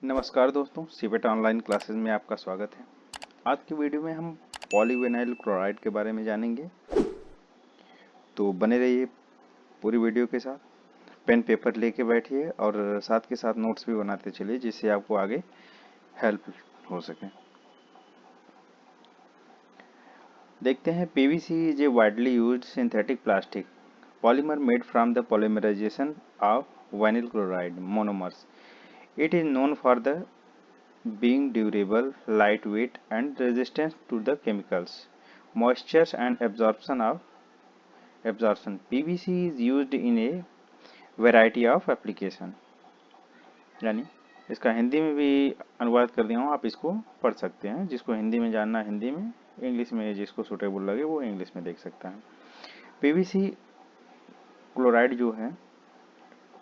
नमस्कार दोस्तों, CIPET online classes में आपका स्वागत है। आज की वीडियो में हम पॉलीविनाइल क्लोराइड के बारे में जानेंगे, तो बने रहिए पूरी वीडियो के साथ। पेन पेपर लेके बैठिए और साथ के साथ नोट्स भी बनाते चलिए, जिससे आपको आगे हेल्प हो सके। देखते हैं, PVC is a widely used synthetic plastic polymer made from the polymerisation of vinyl chloride monomers. It is known for the being durable, lightweight, and resistant to the chemicals, moistures, and absorption. PVC is used in a variety of application. यानी इसका हिंदी में भी अनुवाद कर दिया हूँ, आप इसको पढ़ सकते हैं। जिसको हिंदी में जानना हिंदी में, इंग्लिश में जिसको सुटेबल लगे वो इंग्लिश में देख सकता है। पीवीसी क्लोराइड जो है,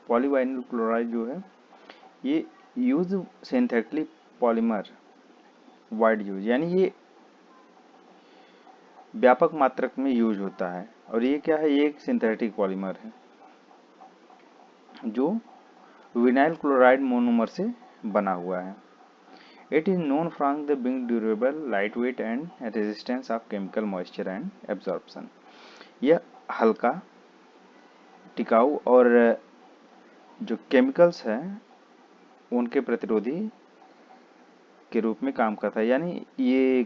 पॉलीवाइनिल क्लोराइड जो है, ये use synthetic polymer wide use, यानी ये व्यापक मात्रक में यूज होता है। और ये क्या है, ये एक सिंथेटिक पॉलीमर है जो विनाइल क्लोराइड मोनोमर से बना हुआ है। It is known from the being durable, light weight and resistance of chemical moisture and absorption. यह हल्का, टिकाऊ और जो केमिकल्स हैं उनके प्रतिरोधी के रूप में काम करता है। यानी ये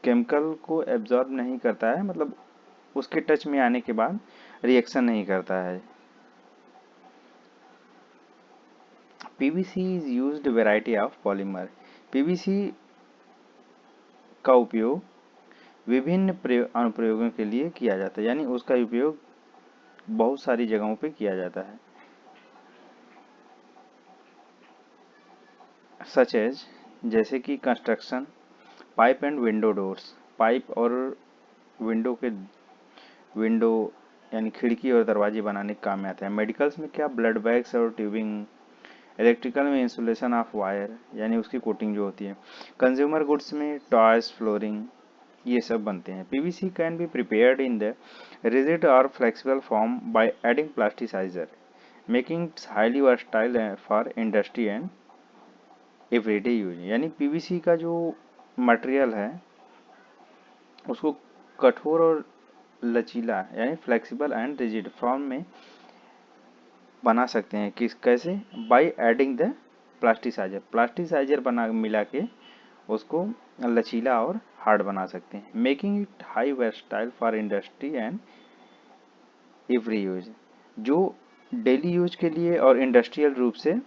केमिकल को एब्जॉर्ब नहीं करता है, मतलब उसके टच में आने के बाद रिएक्शन नहीं करता है। PVC is used variety of polymer. PVC का उपयोग विभिन्न अनुप्रयोगों के लिए किया जाता है, यानी उसका उपयोग बहुत सारी जगहों पे किया जाता है। सच एज, जैसे कि construction, pipe and window doors, pipe और विंडो यानी खिड़की और दरवाजे बनाने के काम में आता है। मेडिकल्स में क्या, ब्लड बैग्स और ट्यूबिंग। इलेक्ट्रिकल में इंसुलेशन ऑफ वायर, यानी उसकी कोटिंग जो होती है। कंज्यूमर गुड्स में टॉयज, फ्लोरिंग, ये सब बनते हैं। PVC can be prepared in the rigid और flexible form by adding plasticiser, making its highly versatile for industry and everyday use. यानी पीवीसी का जो मटेरियल है उसको कठोर और लचीला यानी फ्लेक्सिबल एंड रिजिड फॉर्म में बना सकते हैं। किस कैसे, बाय एडिंग द प्लास्टिसाइजर बना मिला के उसको लचीला और हार्ड बना सकते हैं। Making it high versatile for industry and every use, जो डेली यूज के लिए और इंडस्ट्रियल रूप से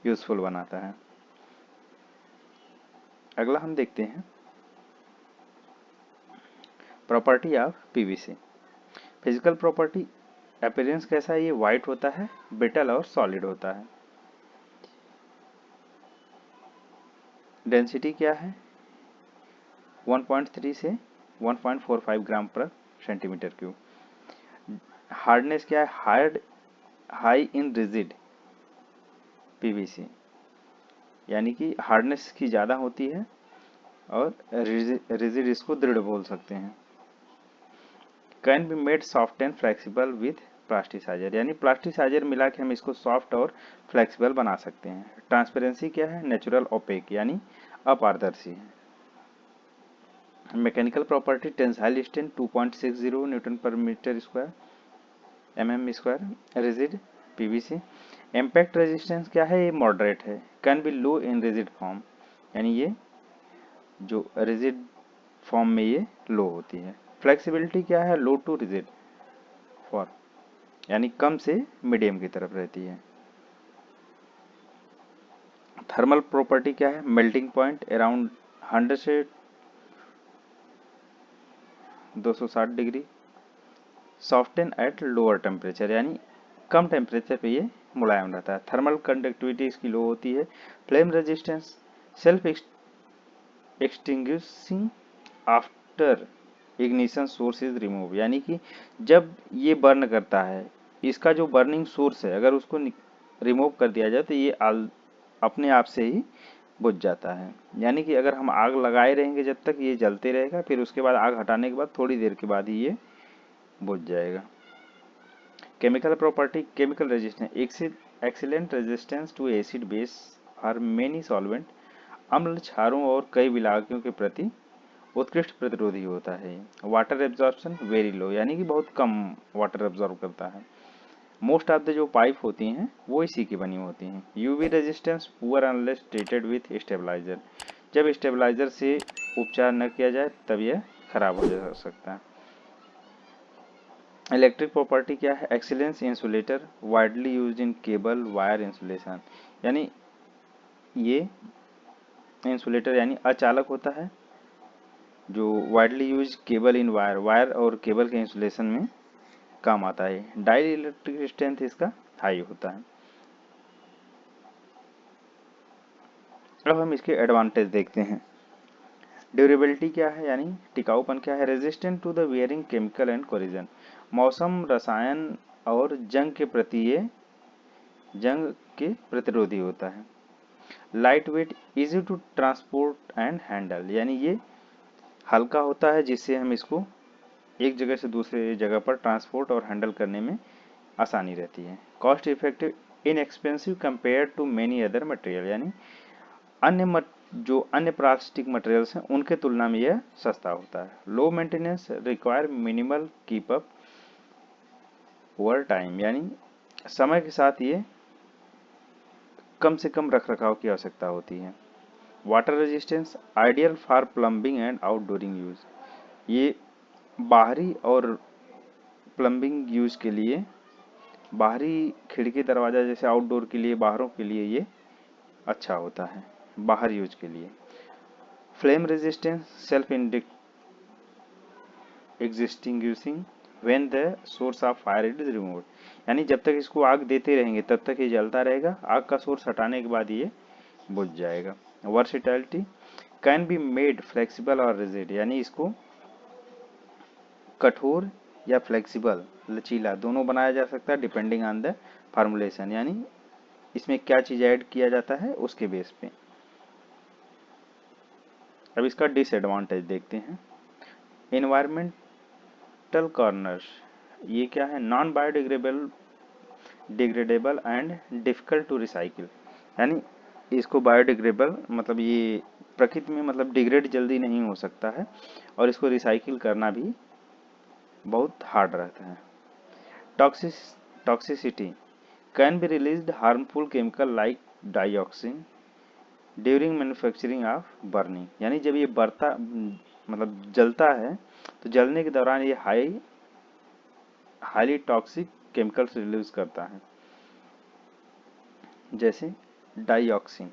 यूजफुल बनाता है। अगला हम देखते हैं property of PVC. Physical property, appearance कैसा है, ये व्हाइट होता है, ब्रिटल और सॉलिड होता है। डेंसिटी क्या है, 1.3 से 1.45 ग्राम पर सेंटीमीटर क्यूब। हार्डनेस क्या है, हाई इन रिजिड पीवीसी, यानी कि हार्डनेस की ज़्यादा होती है और रिजिड इसको दृढ़ बोल सकते हैं। Can be made soft and flexible with plasticiser, यानी प्लास्टिसाइजर मिला के हम इसको सॉफ्ट और फ्लेक्सिबल बना सकते हैं। ट्रांसपेरेंसी क्या है, नेचुरल ओपेक, यानी अपारदर्शी है। Mechanical property, tensile strength 2.60 newton per metre square mm square. Rigid PVC. Impact resistance क्या है, ये मॉडरेट है। Can be low in rigid form, यानी ये जो रिजिड फॉर्म में ये लो होती है। फ्लेक्सिबिलिटी क्या है, लो टू रिजिड फॉर, यानी कम से मीडियम की तरफ रहती है। थर्मल प्रॉपर्टी क्या है, मेल्टिंग पॉइंट अराउंड 100 से 260 degree. Soften at lower temperature, यानी कम टेम्परेचर पे ये मुलायम रहता है। थर्मल कंडक्टिविटी इसकी लो होती है। Flame resistance, self extinguishing after ignition source is remove, यानी कि जब ये बर्न करता है, इसका जो बर्निंग सोर्स है अगर उसको रिमूव कर दिया जाए तो ये अपने आप से ही बुझ जाता है। यानी कि अगर हम आग लगाए रहेंगे जब तक ये जलते रहेगा, फिर उसके बाद आग हटाने के बाद थोड़ी देर के बाद ही ये बुझ जाएगा। Chemical property, chemical resistance, excellent resistance to acid base for many solvent, अम्ल, क्षारों और कई विलायकों के प्रति उत्कृष्ट प्रतिरोधी होता है। वाटर एब्जॉर्प्शन वेरी लो, यानी कि बहुत कम वाटर एब्जॉर्ब करता है। मोस्ट ऑफ द जो पाइप होती हैं वो इसी की बनी होती हैं। UV resistance poor unless treated with stabiliser, जब स्टेबलाइजर से उपचार न किया जाए तब यह खराब हो जा सकता है। इलेक्ट्रिक प्रॉपर्टी क्या है? Excellence insulator, widely used in cable wire insulation, यानी ये इंसुलेटर यानी अचालक होता है जो widely use cable in wire, wire और केबल के इंसुलेशन में काम आता है। डाई इलेक्ट्रिक स्ट्रेंथ इसका हाई होता है। अब हम इसके एडवांटेज देखते हैं। ड्यूरेबिलिटी क्या है, यानी टिकाऊपन क्या है? Resistant to the weathering chemical and corrosion, मौसम, रसायन और जंग के प्रतिरोधी होता है। Light weight, easy to transport and handle, यानी ये हल्का होता है जिससे हम इसको एक जगह से दूसरे जगह पर ट्रांसपोर्ट और हैंडल करने में आसानी रहती है। Cost effective, inexpensive compare to many other material, यानी जो अन्य प्लास्टिक मटेरियल्स हैं उनके तुलना में यह सस्ता होता है। Low maintenance, require minimal keep up over time, यानी समय के साथ ये कम से कम रख रखाव की आवश्यकता होती है। Water resistance, ideal for plumbing and outdooring use, ये बाहरी और प्लम्बिंग यूज के लिए, बाहरी खिड़की दरवाजा जैसे आउटडोर के लिए, बाहरों के लिए ये अच्छा होता है, बाहर यूज के लिए। Flame resistance, self extinguishing when the source of fire is removed, यानी जब तक इसको आग देते रहेंगे तब तक ये जलता रहेगा, आग का सोर्स हटाने के बाद ये बुझ जाएगा। Versatility, can be made flexible और रिजिड, यानी इसको कठोर या फ्लेक्सिबल, लचीला दोनों बनाया जा सकता है डिपेंडिंग ऑन द फार्मूलेशन, यानी इसमें क्या चीज ऐड किया जाता है उसके बेस पे। अब इसका डिसएडवांटेज देखते हैं। इन्वायरमेंटल कॉर्नर्स, ये क्या है? Non biodegradable, degradable and difficult to recycle, यानी इसको बायोडिग्रेडेबल मतलब ये प्रकृति में मतलब डिग्रेड जल्दी नहीं हो सकता है और इसको रिसाइकिल करना भी बहुत हार्ड रहता है। Toxicity, can be released harmful chemical like dioxin during manufacturing of burning, यानी जब ये बरता मतलब जलता है तो जलने के दौरान ये हाईली टॉक्सिक केमिकल्स रिलीज करता है, जैसे dioxin.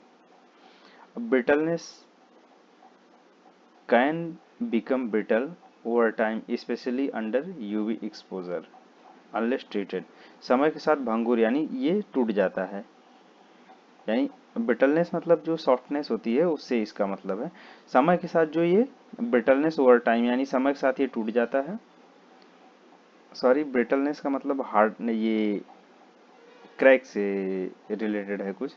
Brittleness, can become brittle over time specially under UV exposure unless treated, समय के साथ भंगुर, यानी ये टूट जाता है, यानी ब्रिटलनेस मतलब जो सॉफ्टनेस होती है उससे इसका मतलब है। समय के साथ जो ये ब्रिटलनेस ओवर टाइम, यानी समय के साथ ये टूट जाता है। सॉरी, ब्रिटलनेस का मतलब हार्ड, ये क्रैक से रिलेटेड है कुछ।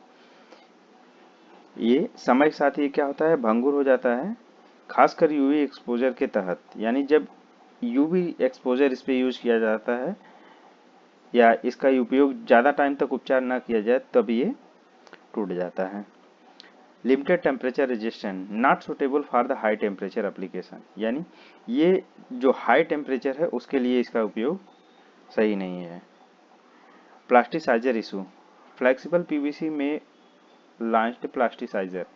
ये समय के साथ ये क्या होता है? भंगुर हो जाता है, खासकर यूवी एक्सपोजर के तहत, यानी जब यूवी एक्सपोजर इस पे यूज किया जाता है या इसका उपयोग ज़्यादा टाइम तक उपचार ना किया जाए तब ये टूट जाता है। Limited temperature resistant, not suitable for the high temperature application, यानी ये जो हाई टेम्परेचर है उसके लिए इसका उपयोग सही नहीं है। प्लास्टिसाइजर इशू, फ्लेक्सिबल पीवीसी में launched plasticiser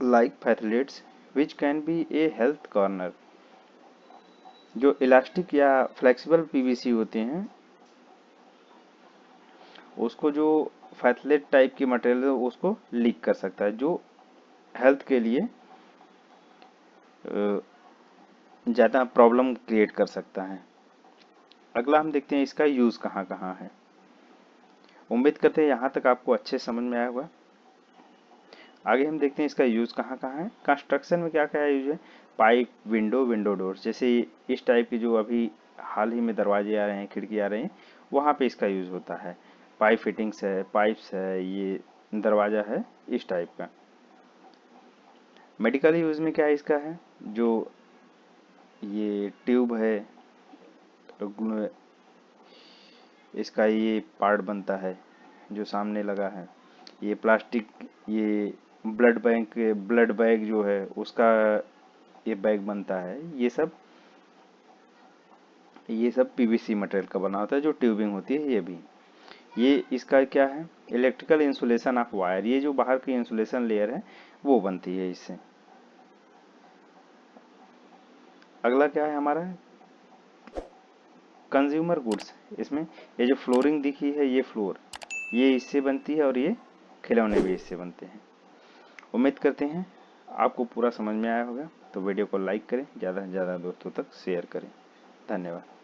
like phthalates which can be a health corner, जो इलास्टिक या फ्लेक्सिबल पीवीसी होते हैं उसको जो फैथलेट टाइप की मटेरियल है उसको लीक कर सकता है, जो हेल्थ के लिए ज़्यादा प्रॉब्लम क्रिएट कर सकता है। अगला हम देखते हैं इसका यूज़ कहाँ कहाँ है। उम्मीद करते हैं यहाँ तक आपको अच्छे समझ में आया होगा। आगे हम देखते हैं इसका यूज़ कहाँ कहाँ है। कंस्ट्रक्शन में क्या क्या यूज है? पाइप, विंडो डोर्स, जैसे इस टाइप की जो अभी हाल ही में दरवाजे आ रहे हैं, खिड़की आ रहे हैं, वहाँ पे इसका यूज़ होता है। पाइप फिटिंग्स है, पाइप्स है, ये दरवाजा है इस टाइप का। मेडिकल यूज़ में क्या है इसका है? जो ये ट्यूब है, इसका ये पार्ट बनता है जो सामने लगा है, ये प्लास्टिक, ये ब्लड बैग जो है उसका ये बैग बनता है, ये सब पीवीसी मटेरियल का बना होता है। जो ट्यूबिंग होती है ये भी, ये इसका क्या है, इलेक्ट्रिकल इंसुलेशन ऑफ वायर, ये जो बाहर की इंसुलेशन लेयर है वो बनती है इससे। अगला क्या है हमारा, कंज्यूमर गुड्स। इसमें ये जो फ्लोरिंग दिखी है, ये फ्लोर, ये इससे बनती है और ये खिलौने भी इससे बनते हैं। उम्मीद करते हैं आपको पूरा समझ में आया होगा। तो वीडियो को लाइक करें, ज़्यादा से ज़्यादा दोस्तों तक शेयर करें। धन्यवाद।